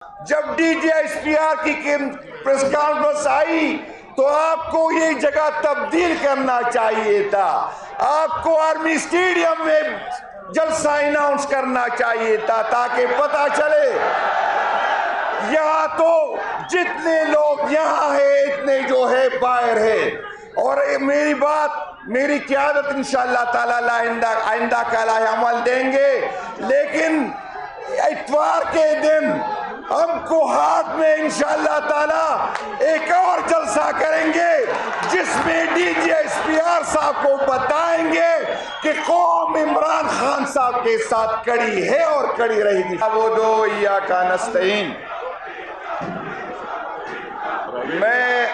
جب D G S P R کی press conference آئی تو آپ کو یہ جگہ تبدیل کرنا چاہیے تھا. آپ کو آرمی اسٹیڈیم میں جلسہ اناؤنس کرنا چاہیے تھا تاکہ پتہ چلے. یہاں تو جتنے لوگ یہاں ہیں اتنے جو ہے باہر ہے. اور میری قیادت انشاءاللہ تعالی آئندہ کا عمل دیں گے. لیکن اتوار کے دن ہم کو ہاتھ میں انشاءاللہ تعالی ایک اور جلسہ کریں گے جس میں D G S P R صاحب کو بتائیں گے کہ قوم عمران خان صاحب کے ساتھ کڑی ہے اور کڑی رہے گی. نعبدو و ایاک نستعین. میں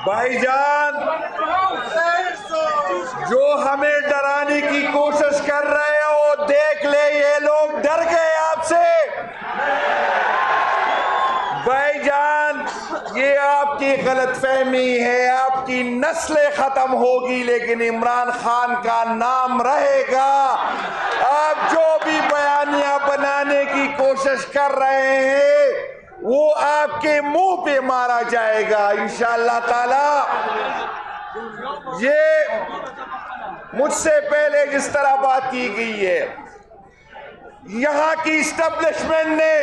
بھائی جان جو ہمیں ڈرانے کی کوشش کر رہے ہیں وہ دیکھ لے یہ لوگ ڈر گئے آپ سے. بھائی جان یہ آپ کی غلط فہمی ہے. آپ کی نسلیں ختم ہوگی لیکن عمران خان کا نام رہے گا. آپ جو بھی بیانیہ بنانے کی کوشش کر رہے ہیں وہ آپ کے منہ پہ مارا جائے گا انشاءاللہ تعالی. یہ مجھ سے پہلے جس طرح بات کی گئی ہے, یہاں کی اسٹیبلشمنٹ نے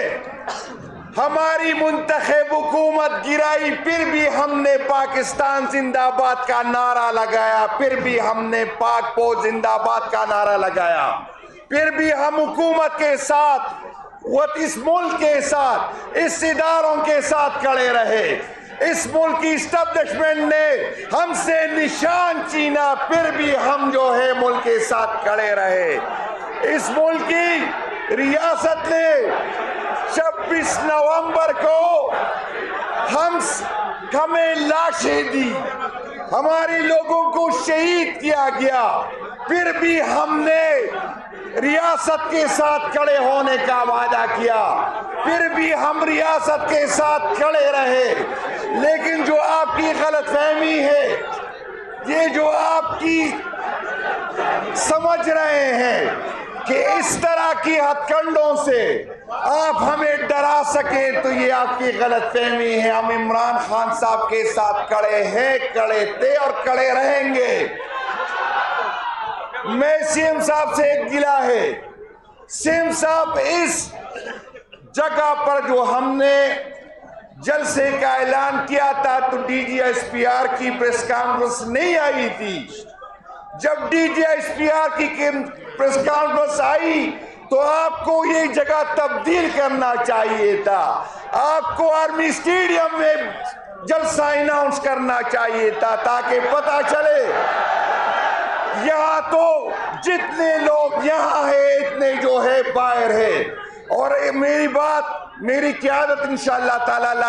ہماری منتخب حکومت گرائی, پھر بھی ہم نے پاکستان زندہ آباد کا نعرہ لگایا, پھر بھی ہم نے پاک فوج زندہ آباد کا نعرہ لگایا, پھر بھی ہم حکومت کے ساتھ اس ملک کے ساتھ اس اداروں کے ساتھ کھڑے رہے. اس ملک کی اسٹیبلشمنٹ نے ہم سے نشان چینا, پھر بھی ہم جو ہے ملک کے ساتھ کھڑے رہے. اس ملک کی ریاست نے 26 نومبر کو ہمیں لاشیں دی, ہمارے لوگوں کو شہید کیا گیا, پھر بھی ہم نے ریاست کے ساتھ کھڑے ہونے کا وعدہ کیا, پھر بھی ہم ریاست کے ساتھ کھڑے رہے. لیکن جو آپ کی غلط فہمی ہے, یہ جو آپ کی سمجھ رہے ہیں کہ اس طرح کی ہتھ کنڈوں سے آپ ہمیں ڈرا سکیں, تو یہ آپ کی غلط فہمی ہے. ہم عمران خان صاحب کے ساتھ کھڑے ہیں, کھڑے تھے اور کھڑے رہیں گے. میں سی ایم صاحب سے ایک گلہ ہے, سی ایم صاحب اس جگہ پر جو ہم نے جلسے کا اعلان کیا تھا تو D G S P R کی پریس کانفرنس نہیں آئی تھی. جب D G S P R کی پریس کانفرنس آئی تو آپ کو یہ جگہ تبدیل کرنا چاہیے تھا. آپ کو آرمی اسٹیڈیم میں جلسہ اناؤنس کرنا چاہیے تھا تاکہ پتہ چلے. یہاں تو جتنے لوگ یہاں ہیں اتنے جو ہے باہر ہے. اور میری قیادت انشاءاللہ تعالی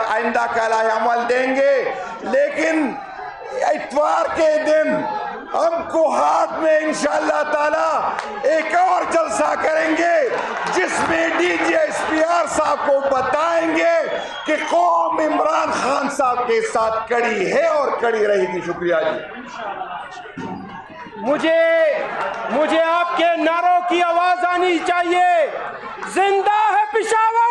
آئندہ کا عمل دیں گے. لیکن اتوار کے دن ہم کو ہاتھ میں انشاءاللہ تعالی ایک اور جلسہ کریں گے جس میں D G S P R صاحب کو بتائیں گے کہ قوم عمران خان صاحب کے ساتھ کڑی ہے اور کڑی رہے گی. شکریہ جی. مجھے آپ کے نعروں کی آواز آنی چاہیے. زندہ ہے پشاور.